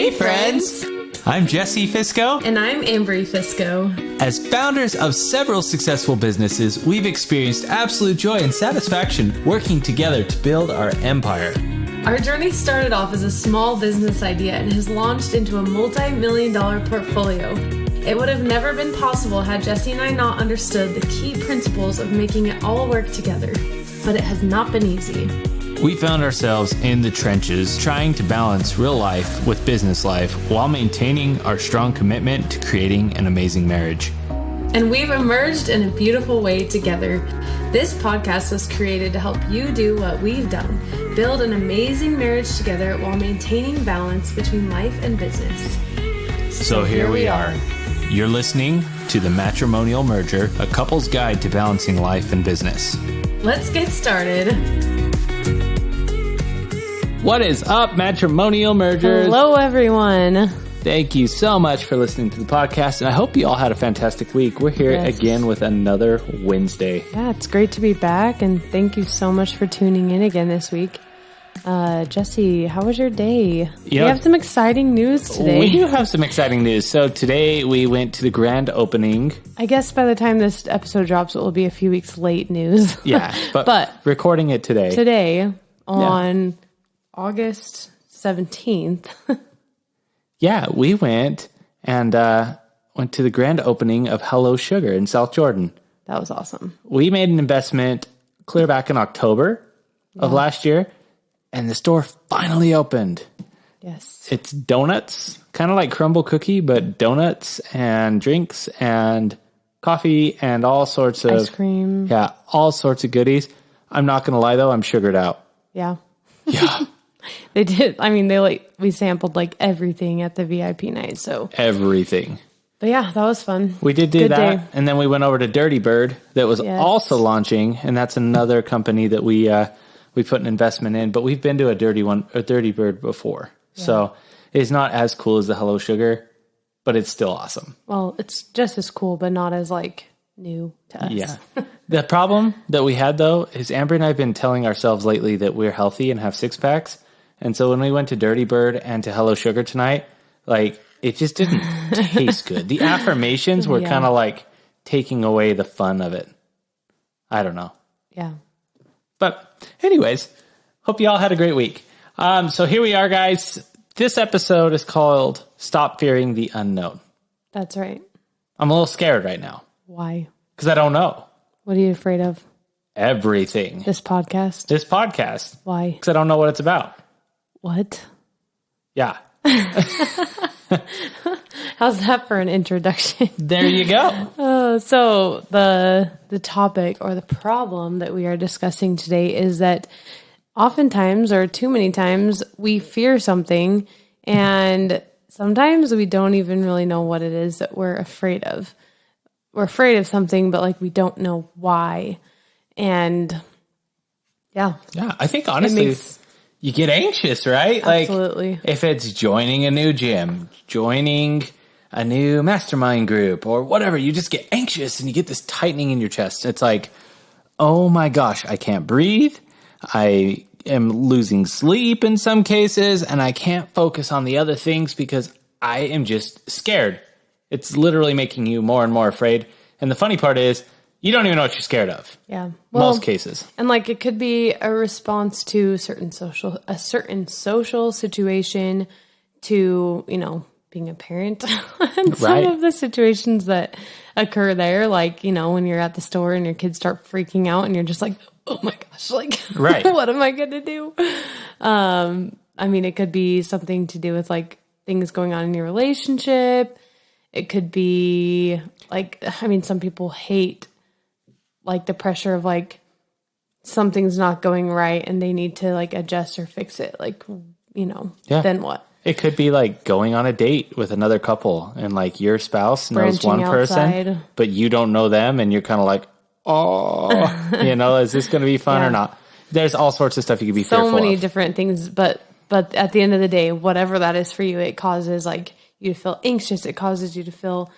Hey, friends! I'm Jesse Fisco. And I'm Ambry Fisco. As founders of several successful businesses, we've experienced absolute joy and satisfaction working together to build our empire. Our journey started off as a small business idea and has launched into a multi-million-dollar portfolio. It would have never been possible had Jesse and I not understood the key principles of making it all work together. But it has not been easy. We found ourselves in the trenches trying to balance real life with business life while maintaining our strong commitment to creating an amazing marriage. And we've emerged in a beautiful way together. This podcast was created to help you do what we've done, build an amazing marriage together while maintaining balance between life and business. So here we are. You're listening to the Matrimonial Merger, a couple's guide to balancing life and business. Let's get started. What is up, Matrimonial Mergers? Hello, everyone. Thank you so much for listening to the podcast, and I hope you all had a fantastic week. We're here again with another Wednesday. Yeah, it's great to be back, and thank you so much for tuning in again this week. Jesse, how was your day? We have some exciting news today. We do have some exciting news. So today we went to the grand opening. I guess by the time this episode drops, it will be a few weeks late news. Yeah, but recording it today. Today, on August 17th. Yeah, we went and went to the grand opening of Hello Sugar in South Jordan. That was awesome. We made an investment clear back in October of last year, and the store finally opened. Yes. It's donuts, kind of like crumble cookie, but donuts and drinks and coffee and all sorts of... ice cream. Yeah, all sorts of goodies. I'm not going to lie, though, I'm sugared out. Yeah. Yeah. They did. I mean, we sampled everything at the VIP night, so. Everything. But yeah, that was fun. We did do that. Day. And then we went over to Dirty Bird that was also launching. And that's another company that we put an investment in, but we've been to a Dirty Bird before. Yeah. So it's not as cool as the Hello Sugar, but it's still awesome. Well, it's just as cool, but not as new to us. Yeah. The problem that we had though is Ambry and I have been telling ourselves lately that we're healthy and have 6-packs. And so when we went to Dirty Bird and to Hello Sugar tonight, it just didn't taste good. The affirmations were kind of taking away the fun of it. I don't know. Yeah. But anyways, hope you all had a great week. So here we are, guys. This episode is called Stop Fearing the Unknown. That's right. I'm a little scared right now. Why? Because I don't know. What are you afraid of? Everything. This podcast? Why? Because I don't know what it's about. What? Yeah. How's that for an introduction? There you go. So the topic or the problem that we are discussing today is that oftentimes or too many times we fear something and sometimes we don't even really know what it is that we're afraid of. We're afraid of something, but we don't know why. And yeah. Yeah, I think honestly... you get anxious, right? Absolutely. If it's joining a new gym, joining a new mastermind group or whatever, you just get anxious and you get this tightening in your chest. It's oh my gosh, I can't breathe. I am losing sleep in some cases and I can't focus on the other things because I am just scared. It's literally making you more and more afraid. And the funny part is, you don't even know what you're scared of. Yeah. Well, most cases. And it could be a response to a certain social situation, to, being a parent and some of the situations that occur there, when you're at the store and your kids start freaking out and you're just oh my gosh, right. What am I going to do? It could be something to do with things going on in your relationship. It could be some people hate the pressure of something's not going right and they need to adjust or fix it. Then what? It could be going on a date with another couple and your spouse knows one person, but you don't know them and you're kind of is this going to be fun or not? There's all sorts of stuff you could be fearful of. So many different things, but at the end of the day, whatever that is for you, it causes you to feel anxious. It causes you to feel,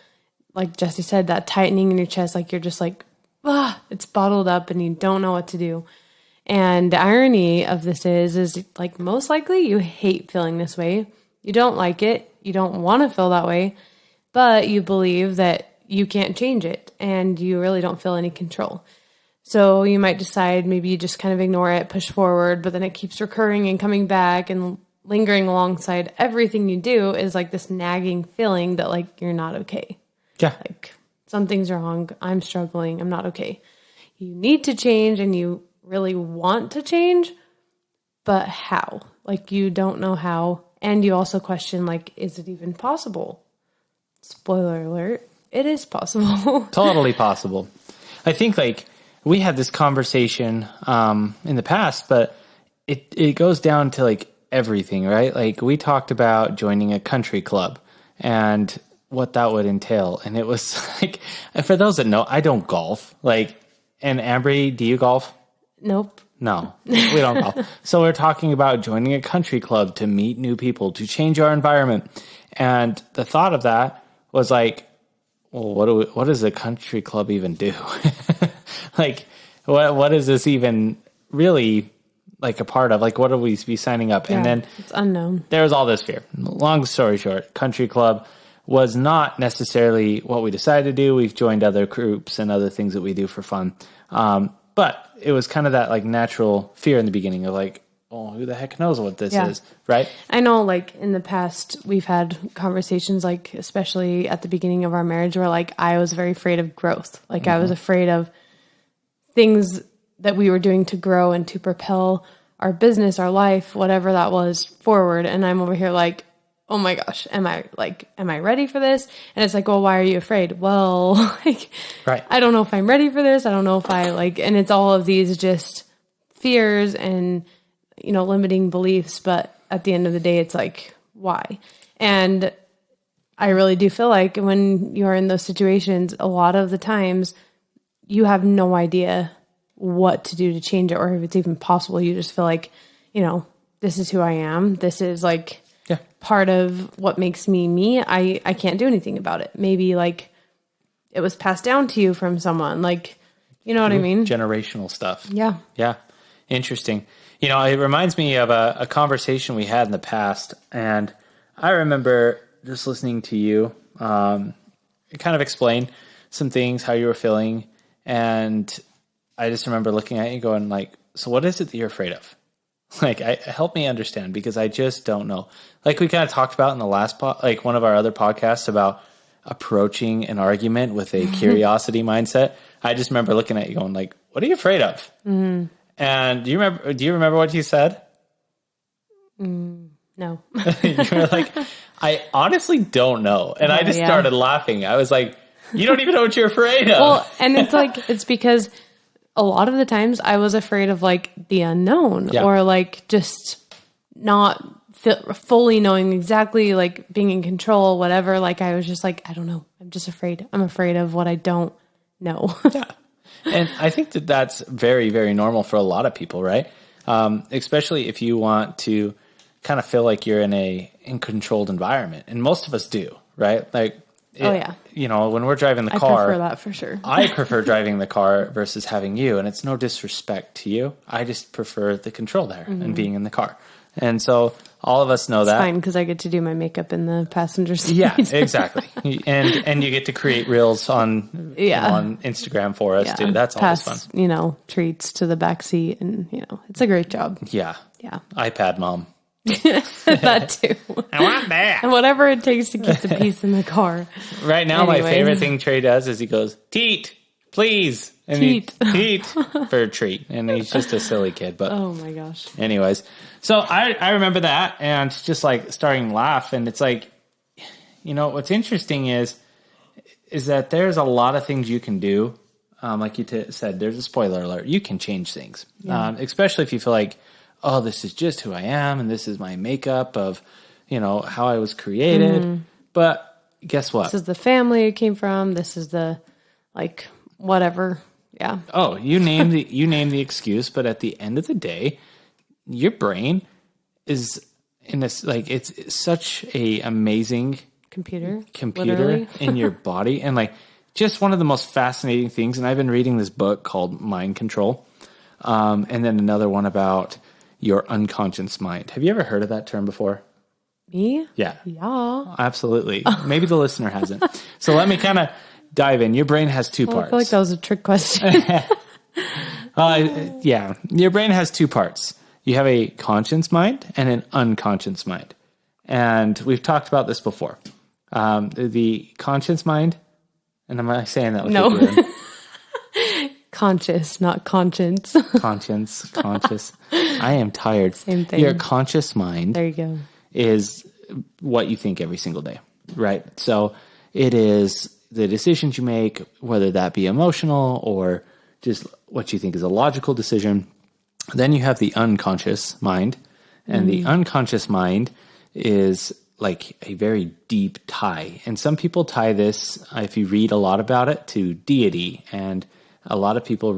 like Jesse said, that tightening in your chest, you're just it's bottled up and you don't know what to do. And the irony of this is most likely you hate feeling this way, You don't like it. You don't want to feel that way, but you believe that you can't change it and you really don't feel any control. So you might decide maybe you just kind of ignore it, push forward, but then it keeps recurring and coming back and lingering alongside everything you do is like this nagging feeling that like you're not okay. Yeah. Like something's wrong. I'm struggling. I'm not okay. You need to change and you really want to change, but how? Like you don't know how. And you also question like, is it even possible? Spoiler alert. It is possible. Totally possible. I think like we had this conversation in the past, but it goes down to like everything, right? Like we talked about joining a country club and what that would entail. And it was like, for those that know, I don't golf. Like, and Ambry, do you golf? Nope. No, we don't golf. So we're talking about joining a country club to meet new people, to change our environment. And the thought of that was like, well, what does a country club even do? Like, what is this even really like a part of? Like, what would we be signing up? Yeah, and then it's unknown. There was all this fear. Long story short, country club was not necessarily what we decided to do. We've joined other groups and other things that we do for fun. But it was kind of that like natural fear in the beginning of like, oh, who the heck knows what this is, right? I know like in the past we've had conversations like especially at the beginning of our marriage where like I was very afraid of growth. Like I was afraid of things that we were doing to grow and to propel our business, our life, whatever that was forward. And I'm over here like, oh my gosh, am I ready for this? And it's like, well, why are you afraid? Well, like, right. I don't know if I'm ready for this. I don't know if I like, and it's all of these just fears and, you know, limiting beliefs. But at the end of the day, it's like, why? And I really do feel like when you're in those situations, a lot of the times you have no idea what to do to change it or if it's even possible. You just feel like, you know, this is who I am. This is like part of what makes me me. I can't do anything about it. Maybe like it was passed down to you from someone, like, you know what I mean? Generational stuff. Yeah. Yeah. Interesting. You know, it reminds me of a conversation we had in the past. And I remember just listening to you kind of explain some things, how you were feeling. And I just remember looking at you going like, so what is it that you're afraid of? Like, help me understand because I just don't know. Like we kind of talked about in the last like one of our other podcasts about approaching an argument with a curiosity mindset. I just remember looking at you going like, what are you afraid of? Mm-hmm. And do you remember what you said? No. You were like, I honestly don't know. And I just started laughing. I was like, you don't even know what you're afraid of. Well, and it's like, it's because a lot of the times I was afraid of like the unknown or like just not fully knowing exactly like being in control, whatever. Like I was just like, I don't know. I'm just afraid. I'm afraid of what I don't know. Yeah. And I think that that's very, very normal for a lot of people, right? Especially if you want to kind of feel like you're in a controlled environment. And most of us do, right? Like, you know, when we're driving the car. I prefer that for sure. I prefer driving the car versus having you. And it's no disrespect to you. I just prefer the control there and being in the car. And so all of us know that. It's fine because I get to do my makeup in the passenger seat. Yeah, exactly. And you get to create reels on Instagram for us too. That's always fun. You know, treats to the back seat and, you know, it's a great job. Yeah. Yeah. iPad mom. That too. I want that. And whatever it takes to keep the peace in the car. Right now, my favorite thing Trey does is he goes, "Teat, please." And teat for a treat. And he's just a silly kid. But oh my gosh. Anyways, so I remember that and just like starting to laugh. And it's like, you know, what's interesting is that there's a lot of things you can do. Like you said, there's a spoiler alert. You can change things, especially if you feel like, oh, this is just who I am, and this is my makeup of, you know, how I was created. Mm-hmm. But guess what? This is the family it came from. This is the, like, whatever. Yeah. Oh, you name the excuse, but at the end of the day, your brain is in this, like, it's such a amazing computer in your body, and like just one of the most fascinating things. And I've been reading this book called Mind Control, and then another one about your unconscious mind. Have you ever heard of that term before? Me? Yeah. Yeah. Absolutely. Maybe the listener hasn't. So let me kind of dive in. Your brain has two Well, parts. I feel like that was a trick question. Yeah. Your brain has two parts. You have a conscious mind and an unconscious mind. And we've talked about this before. The conscious mind, and am I saying that with No. you doing? Conscious, not conscience. Conscious. I am tired. Same thing. Your conscious mind There you go. is what you think every single day, right? So it is the decisions you make, whether that be emotional or just what you think is a logical decision. Then you have the unconscious mind, and the unconscious mind is like a very deep tie. And some people tie this, if you read a lot about it, to deity. And a lot of people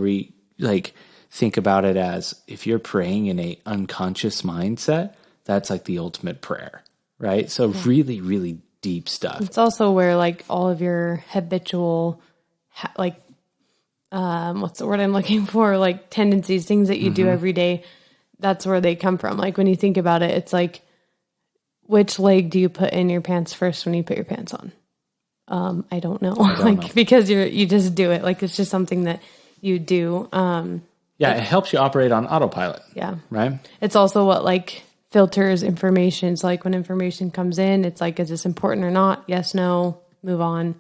think about it as if you're praying in a unconscious mindset, that's like the ultimate prayer, right? So really, really deep stuff. It's also where like all of your habitual, what's the word I'm looking for? Like tendencies, things that you do every day. That's where they come from. Like when you think about it, it's like, which leg do you put in your pants first when you put your pants on? I don't know. Because you just do it. Like it's just something that you do. Yeah, it helps you operate on autopilot. Yeah. Right? It's also what like filters information. So like when information comes in, it's like, is this important or not? Yes, no, move on.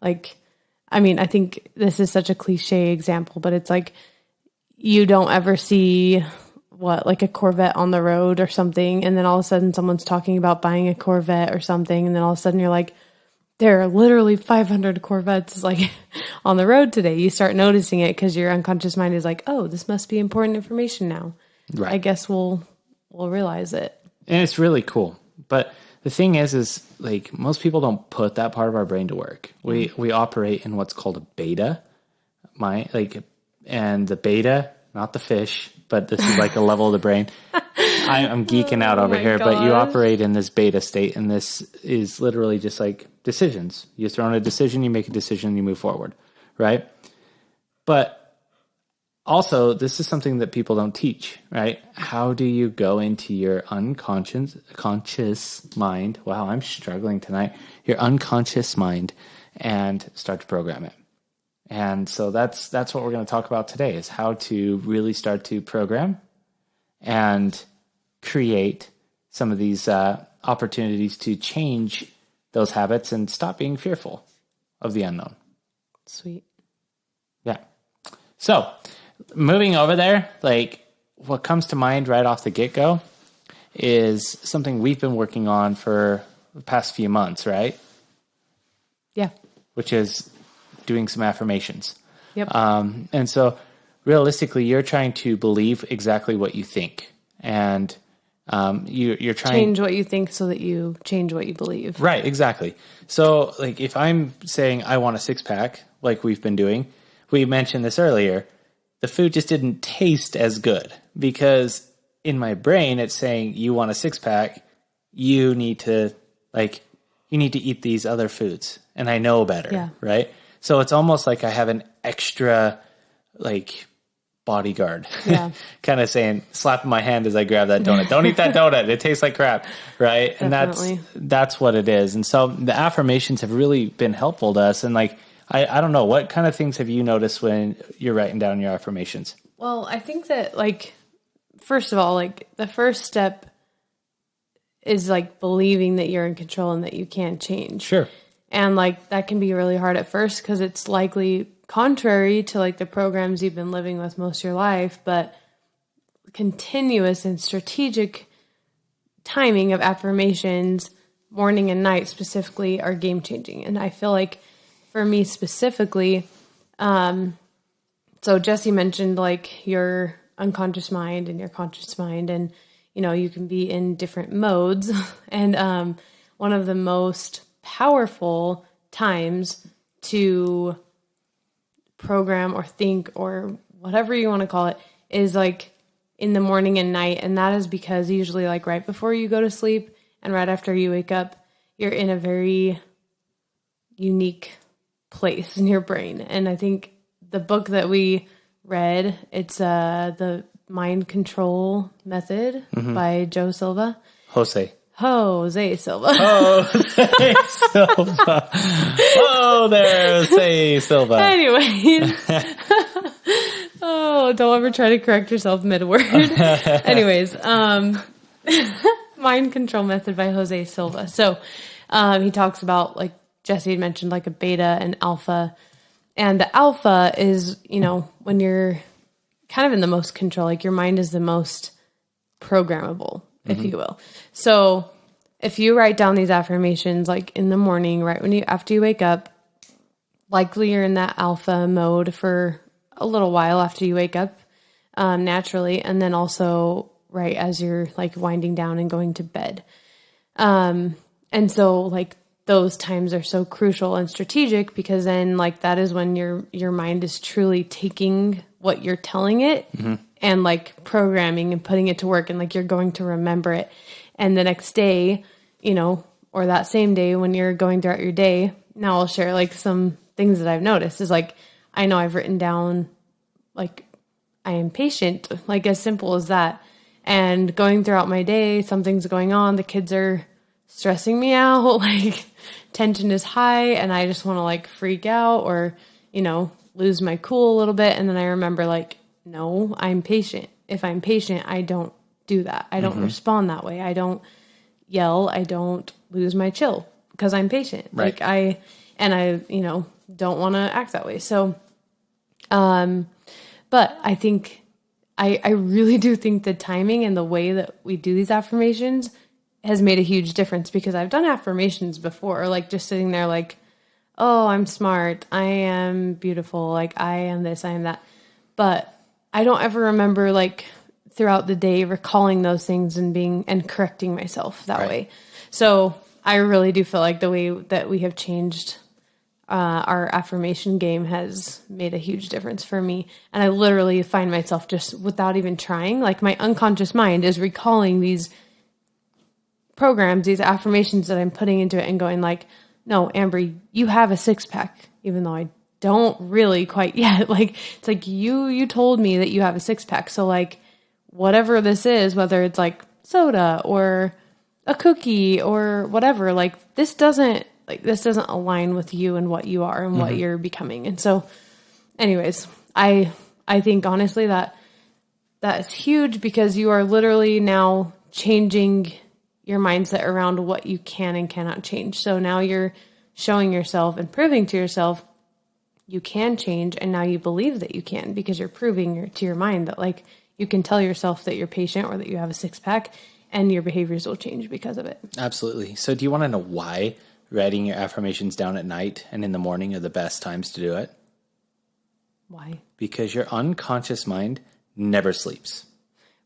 Like, I mean, I think this is such a cliche example, but it's like you don't ever see like a Corvette on the road or something. And then all of a sudden someone's talking about buying a Corvette or something. And then all of a sudden you're like, there are literally 500 Corvettes like on the road today. You start noticing it because your unconscious mind is like, oh, this must be important information now. Right. I guess we'll realize it. And it's really cool. But the thing is like most people don't put that part of our brain to work. We operate in what's called a beta mind, and the beta, not the fish, but this is like a level of the brain. I'm geeking out over here, but you operate in this beta state, and this is literally just like decisions. You throw in a decision, you make a decision, you move forward, right? But also, this is something that people don't teach, right? How do you go into your conscious mind? Wow, I'm struggling tonight. Your unconscious mind and start to program it. And so that's what we're going to talk about today is how to really start to program and create some of these opportunities to change those habits and stop being fearful of the unknown. Sweet. Yeah. So moving over there, like what comes to mind right off the get-go is something we've been working on for the past few months, right? Yeah. Which is doing some affirmations. Yep. And so realistically, you're trying to believe exactly what you think. And you're trying change what you think so that you change what you believe. Right, exactly. So like if I'm saying I want a six-pack, like we've been doing, we mentioned this earlier, the food just didn't taste as good because in my brain it's saying you want a six-pack, you need to eat these other foods. And I know better, right? So it's almost like I have an extra bodyguard kind of saying, slapping my hand as I grab that donut. Don't eat that donut. It tastes like crap. Right. Definitely. And that's what it is. And so the affirmations have really been helpful to us. And I don't know, what kind of things have you noticed when you're writing down your affirmations? Well, I think that first of all, the first step is believing that you're in control and that you can change. Sure. And that can be really hard at first because it's likely contrary to the programs you've been living with most of your life, but continuous and strategic timing of affirmations, morning and night specifically, are game changing. And I feel like for me specifically, so Jesse mentioned your unconscious mind and your conscious mind, and you can be in different modes. And one of the most powerful times to program or think or whatever you want to call it is in the morning and night. And that is because usually right before you go to sleep and right after you wake up, you're in a very unique place in your brain. And I think the book that we read, it's the Mind Control Method by Joe Silva. Jose Jose Silva. Jose Silva. Oh, there's Jose Silva. Anyways. Oh, don't ever try to correct yourself mid-word. Anyways, Mind Control Method by Jose Silva. So he talks about, like Jesse had mentioned, like a beta and alpha. And the alpha is, when you're kind of in the most control, like your mind is the most programmable, if you will. So if you write down these affirmations, like in the morning, right after you wake up, likely you're in that alpha mode for a little while after you wake up, naturally. And then also right as you're like winding down and going to bed. And so like those times are so crucial and strategic, because then like that is when your mind is truly taking what you're telling it and like programming and putting it to work, and like you're going to remember it. And the next day, or that same day when you're going throughout your day, now I'll share like some things that I've noticed is like, I know I've written down like, I am patient, like as simple as that. And going throughout my day, something's going on. The kids are stressing me out, like tension is high and I just want to like freak out or, lose my cool a little bit. And then I remember like, no, I'm patient. If I'm patient, I don't do that. I don't respond that way. I don't yell. I don't lose my chill because I'm patient. Right. Like I don't want to act that way. So, but I think I really do think the timing and the way that we do these affirmations has made a huge difference, because I've done affirmations before, like just sitting there like, oh, I'm smart. I am beautiful. Like I am this, I am that. But I don't ever remember like throughout the day recalling those things and correcting myself that way. So I really do feel like the way that we have changed our affirmation game has made a huge difference for me. And I literally find myself just without even trying, like my unconscious mind is recalling these programs, these affirmations that I'm putting into it and going like, no, Ambry, you have a 6-pack, even though I don't really quite yet. Like, it's like you told me that you have a 6-pack. So like whatever this is, whether it's like soda or a cookie or whatever, like this doesn't align with you and what you are and what you're becoming. And so anyways, I think honestly that's huge, because you are literally now changing your mindset around what you can and cannot change. So now you're showing yourself and proving to yourself you can change, and now you believe that you can, because you're proving to your mind that like you can tell yourself that you're patient or that you have a 6-pack, and your behaviors will change because of it. Absolutely. So do you want to know why writing your affirmations down at night and in the morning are the best times to do it? Why? Because your unconscious mind never sleeps.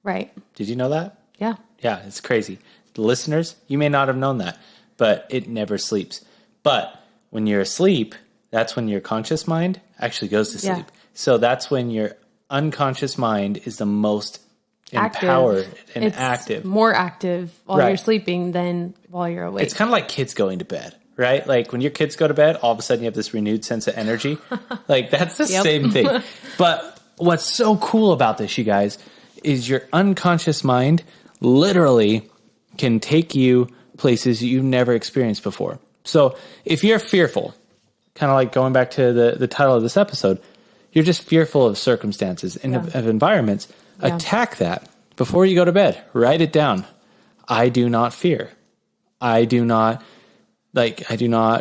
Right. Did you know that? Yeah. Yeah, it's crazy. The listeners, you may not have known that, but it never sleeps. But when you're asleep, that's when your conscious mind actually goes to sleep. Yeah. So that's when your unconscious mind is the most empowered and it's active. More active while you're sleeping than while you're awake. It's kind of like kids going to bed, right? Like when your kids go to bed, all of a sudden you have this renewed sense of energy. Like that's the same thing. But what's so cool about this, you guys, is your unconscious mind literally can take you places you've never experienced before. So if you're fearful, kind of like going back to the title of this episode, you're just fearful of circumstances and of environments. Yeah. Attack that before you go to bed. Write it down. I do not fear. I do not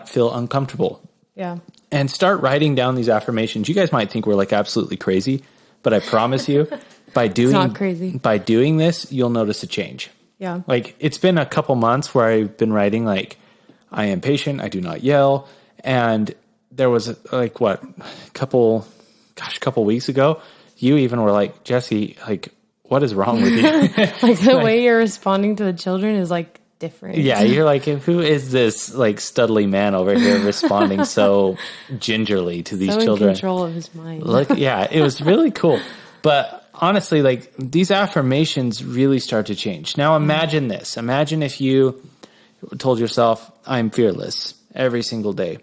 feel uncomfortable. Yeah. And start writing down these affirmations. You guys might think we're like absolutely crazy, but I promise you, by doing this, you'll notice a change. Yeah. Like it's been a couple months where I've been writing like, I am patient. I do not yell. And there was like a couple weeks ago, you even were like, Jesse, like, what is wrong with you? Like the way you're responding to the children is like different. Yeah. You're like, who is this like studly man over here responding so gingerly to these children? In control of his mind. Look, yeah, it was really cool. But honestly, like these affirmations really start to change. Now imagine this. Imagine if you told yourself, I'm fearless every single day,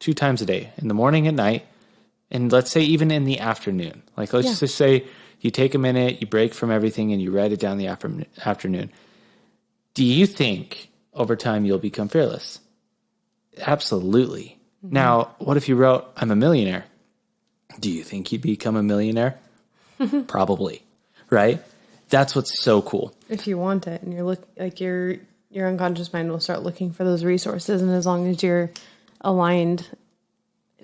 2 times a day, in the morning, at night, and let's say even in the afternoon. Like let's just say you take a minute, you break from everything, and you write it down in the afternoon. Do you think over time you'll become fearless? Absolutely. Mm-hmm. Now, what if you wrote, I'm a millionaire? Do you think you'd become a millionaire? Probably, right? That's what's so cool. If you want it, and your unconscious mind will start looking for those resources, and as long as you're aligned,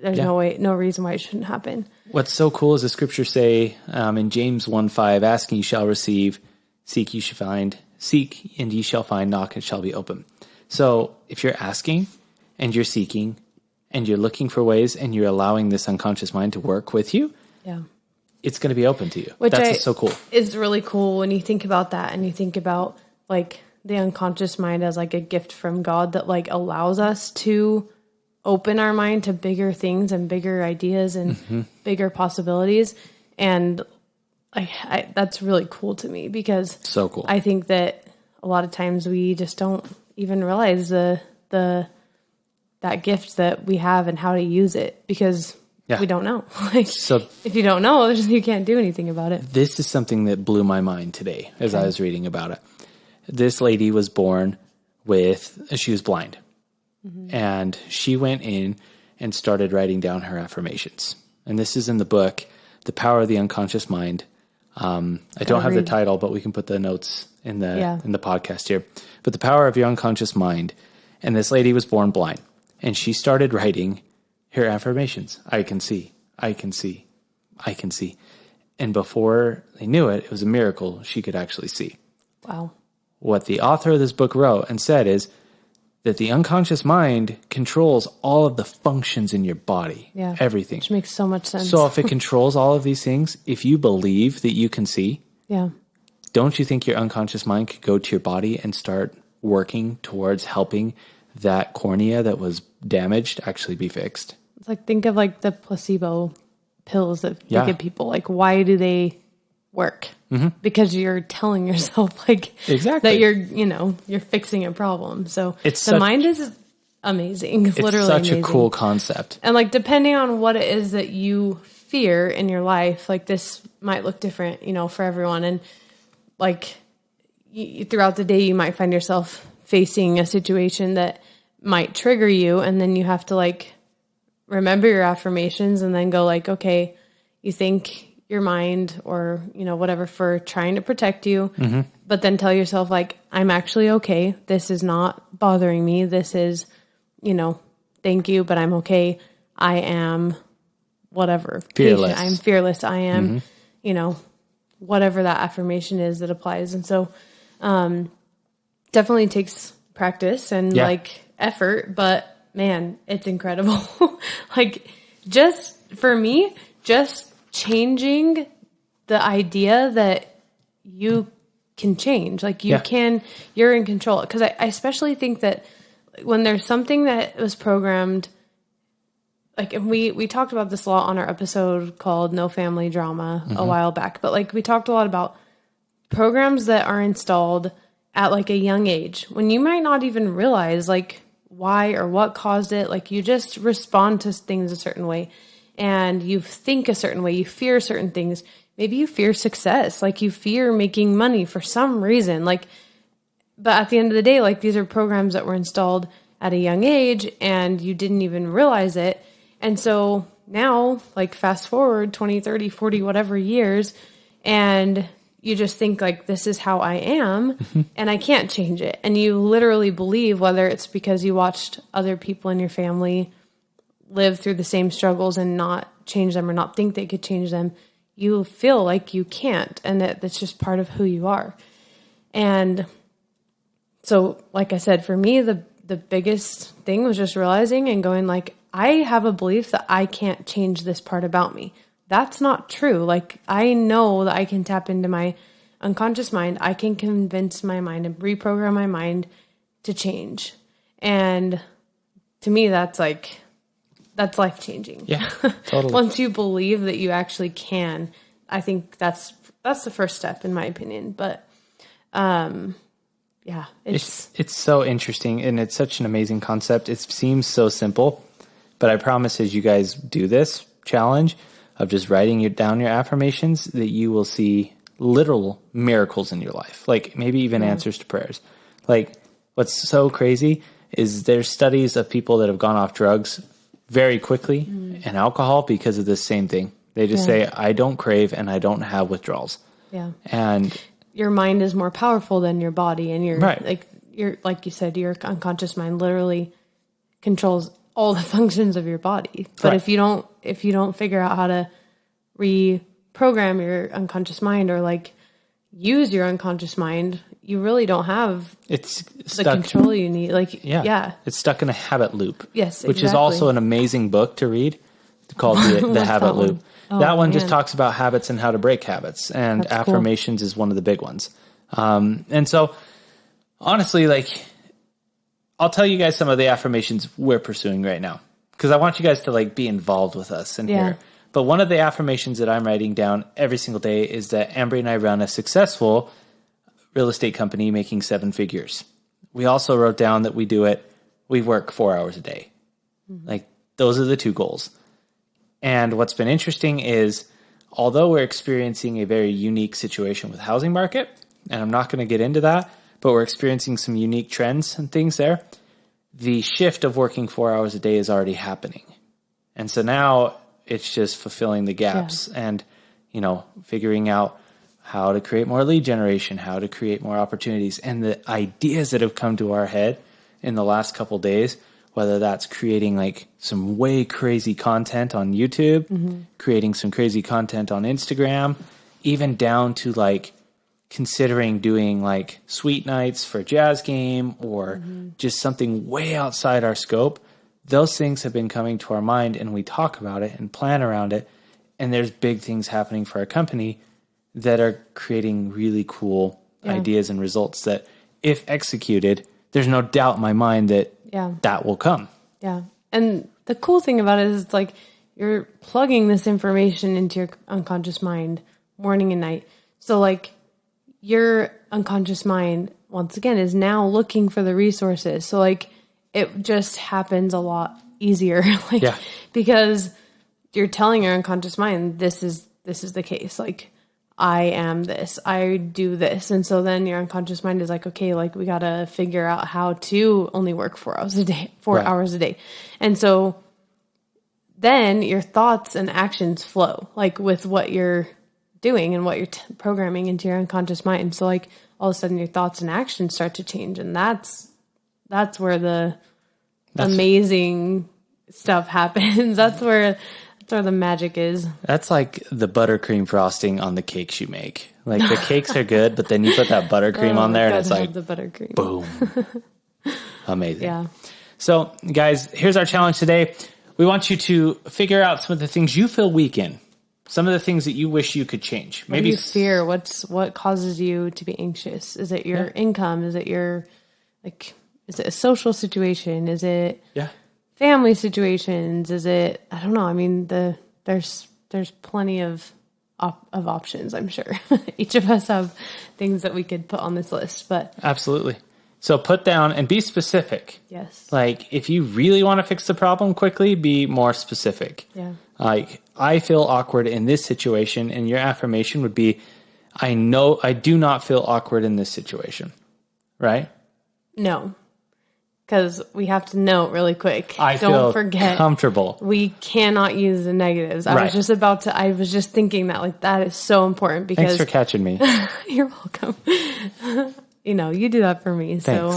there's no reason why it shouldn't happen. What's so cool is the scriptures say in James 1:5, ask and you shall receive, seek you shall find, seek and ye shall find, knock and it shall be open. So if you're asking and you're seeking and you're looking for ways and you're allowing this unconscious mind to work with you, it's going to be open to you. That's so cool. It's really cool when you think about that and you think about like the unconscious mind as like a gift from God that like allows us to open our mind to bigger things and bigger ideas and bigger possibilities. And that's really cool to me because so cool. I think that a lot of times we just don't even realize that gift that we have and how to use it because we don't know. So if you don't know, you can't do anything about it. This is something that blew my mind today as I was reading about it. This lady was born she was blind. Mm-hmm. And she went in and started writing down her affirmations. And this is in the book, The Power of the Unconscious Mind. I don't have the title, but we can put the notes in the podcast here. But The Power of Your Unconscious Mind. And this lady was born blind. And she started writing her affirmations. I can see. I can see. I can see. And before they knew it, it was a miracle she could actually see. Wow. What the author of this book wrote and said is that the unconscious mind controls all of the functions in your body. Yeah. Everything. Which makes so much sense. So if it controls all of these things, if you believe that you can see, don't you think your unconscious mind could go to your body and start working towards helping that cornea that was damaged actually be fixed? It's like, think of like the placebo pills that they give people. Like, why do they work? Mm-hmm. Because you're telling yourself like that you're fixing a problem. So the mind is amazing. It's literally such amazing. A cool concept. And like, depending on what it is that you fear in your life, like this might look different, for everyone. And like throughout the day, you might find yourself facing a situation that might trigger you. And then you have to like remember your affirmations and then go like, okay, you think your mind or, whatever for trying to protect you, but then tell yourself like, I'm actually okay. This is not bothering me. This is, thank you, but I'm okay. I am whatever. Fearless. Patient. I'm fearless. I am, whatever that affirmation is that applies. And so, definitely takes practice and like effort, but man, it's incredible. Like just for me, changing the idea that you can change, like you're in control. Because I especially think that when there's something that was programmed, like we talked about this a lot on our episode called No Family Drama a while back, but like we talked a lot about programs that are installed at like a young age when you might not even realize like why or what caused it. Like you just respond to things a certain way. And you think a certain way, you fear certain things. Maybe you fear success, like you fear making money for some reason. Like, but at the end of the day, like these are programs that were installed at a young age and you didn't even realize it. And so now, like fast forward 20, 30, 40, whatever years, and you just think like, this is how I am and I can't change it. And you literally believe, whether it's because you watched other people in your family live through the same struggles and not change them or not think they could change them, you feel like you can't, and that's just part of who you are. And so, like I said, for me, the biggest thing was just realizing and going like, I have a belief that I can't change this part about me. That's not true. Like, I know that I can tap into my unconscious mind. I can convince my mind and reprogram my mind to change. And to me, that's life-changing. Yeah, totally. Once you believe that you actually can, I think that's the first step in my opinion. But it's so interesting and it's such an amazing concept. It seems so simple, but I promise as you guys do this challenge of just writing down your affirmations that you will see literal miracles in your life. Like maybe even answers to prayers. Like, what's so crazy is there's studies of people that have gone off drugs very quickly and alcohol because of this same thing. They just say, I don't crave and I don't have withdrawals. Yeah. And your mind is more powerful than your body, and Right. like you said, your unconscious mind literally controls all the functions of your body. But Right. if you don't figure out how to reprogram your unconscious mind, or like use your unconscious mind, you really don't have it's the stuck. control you need. Like, Yeah. It's stuck in a habit loop. Yes, Which is exactly. also an amazing book to read called The What's Habit that one? Loop. Oh, That one just man. talks about habits and how to break habits. And That's cool. affirmations is one of the big ones. And so, honestly, like, I'll tell you guys some of the affirmations we're pursuing right now, because I want you guys to like be involved with us in Yeah. here. But one of the affirmations that I'm writing down every single day is that Ambry and I run a successful real estate company making 7 figures. We also wrote down that we work 4 hours a day. Like, those are the 2 goals. And what's been interesting is, although we're experiencing a very unique situation with housing market, and I'm not going to get into that, but we're experiencing some unique trends and things there, the shift of working 4 hours a day is already happening. And so now it's just fulfilling the gaps and, figuring out how to create more lead generation, how to create more opportunities. And the ideas that have come to our head in the last couple of days, whether that's creating like some way crazy content on YouTube, creating some crazy content on Instagram, even down to like considering doing like suite nights for a jazz game or just something way outside our scope. Those things have been coming to our mind, and we talk about it and plan around it. And there's big things happening for our company that are creating really cool ideas and results that, if executed, there's no doubt in my mind that that will come. Yeah. And the cool thing about it is it's like you're plugging this information into your unconscious mind morning and night. So like your unconscious mind, once again, is now looking for the resources. So like it just happens a lot easier. Because you're telling your unconscious mind, this is the case. Like, I am this, I do this. And so then your unconscious mind is like, okay, like we got to figure out how to only work 4 hours a day, 4 hours a day. And so then your thoughts and actions flow like with what you're doing and what you're programming into your unconscious mind. So like all of a sudden your thoughts and actions start to change. And that's where the amazing stuff happens. That's where the magic is. That's like the buttercream frosting on the cakes you make. Like, the cakes are good, but then you put that buttercream on there, and it's like, the buttercream. Boom. Amazing. Yeah. So, guys, here's our challenge today. We want you to figure out some of the things you feel weak in, some of the things that you wish you could change. What do you fear? What causes you to be anxious? Is it your income? Is it is it a social situation? Is it family situations? Is it, I don't know. I mean, there's plenty of options, I'm sure. Each of us have things that we could put on this list, but absolutely. So put down and be specific. Yes. Like, if you really want to fix the problem quickly, be more specific. Yeah. Like, I feel awkward in this situation, and your affirmation would be, I know I do not feel awkward in this situation. Right? No. Because we have to note really quick. Don't feel forget comfortable. We cannot use the negatives. I was just thinking that is so important because. Thanks for catching me. You're welcome. You do that for me. Thanks. So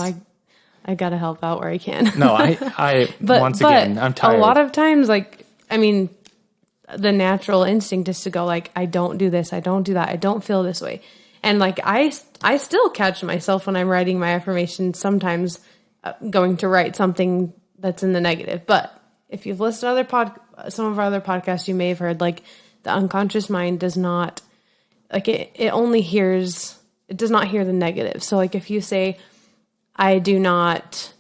I got to help out where I can. No, once again, I'm tired. A lot of times, the natural instinct is to go I don't do this. I don't do that. I don't feel this way. And I still catch myself when I'm writing my affirmations sometimes going to write something that's in the negative. But if you've listened to some of our other podcasts, you may have heard the unconscious mind does not it does not hear the negative. So if you say, I do not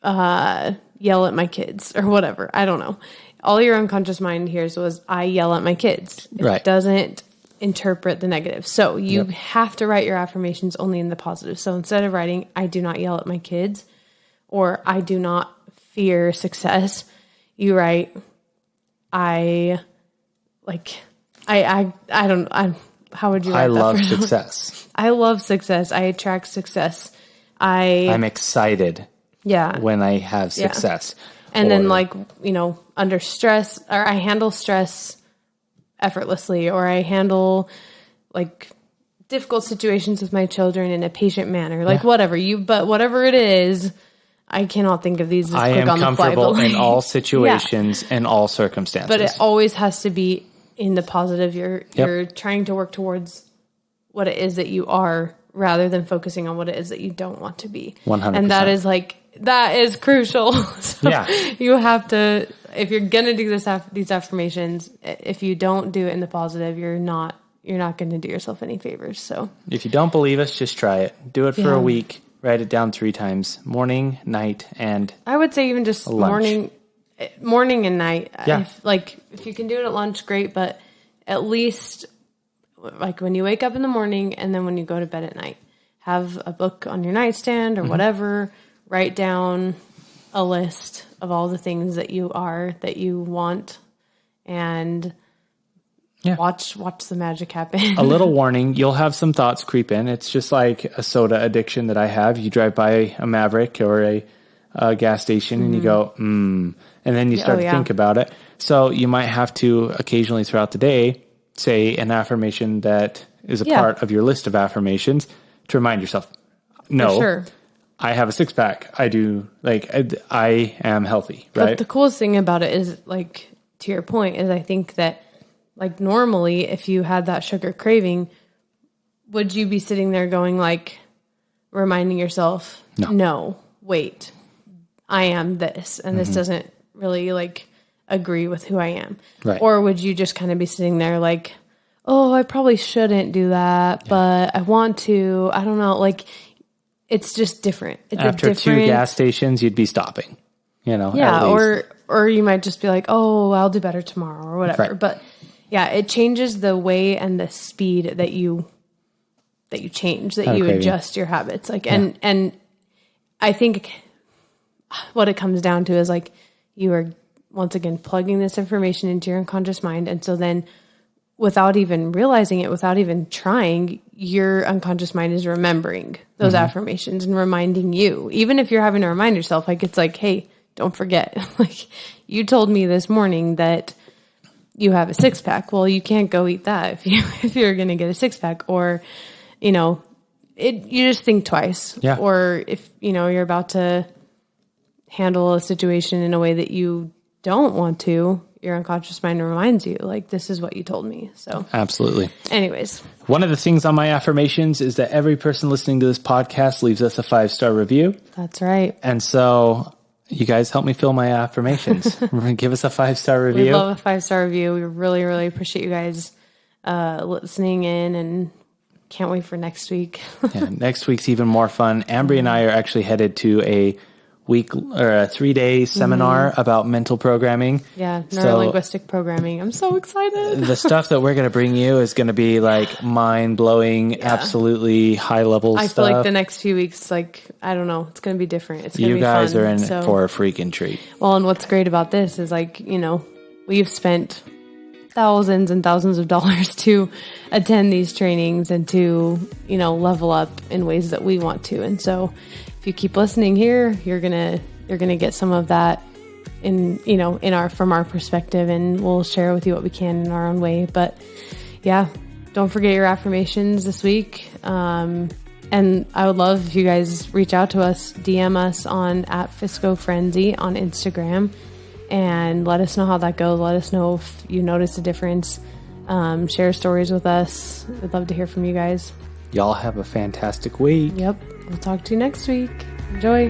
yell at my kids or whatever, I don't know. All your unconscious mind hears was, I yell at my kids. It doesn't interpret the negative. So you have to write your affirmations only in the positive. So instead of writing, I do not yell at my kids or I do not fear success, you write, how would you write I that? love success. I love success. I attract success. I'm excited yeah. when I have success. And then like, under stress, or I handle stress effortlessly, or I handle like difficult situations with my children in a patient manner, like whatever it is, I cannot think of these as I quick am on the fly. comfortable in all situations and all circumstances. But it always has to be in the positive. You're trying to work towards what it is that you are, rather than focusing on what it is that you don't want to be. 100%. And that is crucial. So you have to, if you're going to do these affirmations, if you don't do it in the positive, you're not going to do yourself any favors. So if you don't believe us, just try it. Do it for a week. Write it down 3 times: morning, night, and I would say even just morning and night. Yeah. If you can do it at lunch, great. But at least like when you wake up in the morning and then when you go to bed at night, have a book on your nightstand or whatever. Write down a list of all the things that you want, and watch the magic happen. A little warning, you'll have some thoughts creep in. It's just like a soda addiction that I have. You drive by a Maverick or a gas station and you go, and then you start to think about it. So you might have to occasionally throughout the day say an affirmation that is a part of your list of affirmations to remind yourself, no, for sure. I have a 6-pack. I do, I am healthy, right? But the coolest thing about it is, like, to your point, is I think that, like, normally if you had that sugar craving, would you be sitting there going, like, reminding yourself, no, wait, I am this, and this doesn't really, like, agree with who I am. Right. Or would you just kind of be sitting there like, oh, I probably shouldn't do that, but I want to. I don't know. Like, it's just different. It's after 2 gas stations, you'd be stopping, Yeah. Or you might just be like, oh, I'll do better tomorrow or whatever. Right. But yeah, it changes the way and the speed that you change, that you adjust your habits. Like, and I think what it comes down to is, like, you are once again plugging this information into your unconscious mind. And so then, without even realizing it, without even trying, your unconscious mind is remembering those affirmations and reminding you, even if you're having to remind yourself, like, it's like, hey, don't forget, like, you told me this morning that you have a 6-pack. Well, you can't go eat that if you're going to get a 6-pack, or, you just think twice. Yeah. Or if, you're about to handle a situation in a way that you don't want to, your unconscious mind reminds you, like, this is what you told me. So absolutely. Anyways, one of the things on my affirmations is that every person listening to this podcast leaves us a 5-star review. That's right. And so you guys help me fill my affirmations. Give us a 5-star review. We love a 5-star review. We really, really appreciate you guys listening in, and can't wait for next week. Next week's even more fun. Ambry and I are actually headed to a 3-day seminar about mental programming. Yeah, neuro-linguistic programming. I'm so excited. The stuff that we're going to bring you is going to be like mind-blowing, absolutely high-level stuff. I feel like the next few weeks, like, I don't know, it's going to be different. It's going to be fun. You guys are in for a freaking treat. Well, and what's great about this is, like, we've spent thousands and thousands of dollars to attend these trainings and to, level up in ways that we want to. And so if you keep listening here, you're gonna get some of that from our perspective, and we'll share with you what we can in our own way. But yeah, don't forget your affirmations this week. And I would love if you guys reach out to us, DM us on @FiscoFrenzy on Instagram, and let us know how that goes. Let us know if you notice a difference. Share stories with us. We'd love to hear from you guys. Y'all have a fantastic week. Yep. We'll talk to you next week. Enjoy.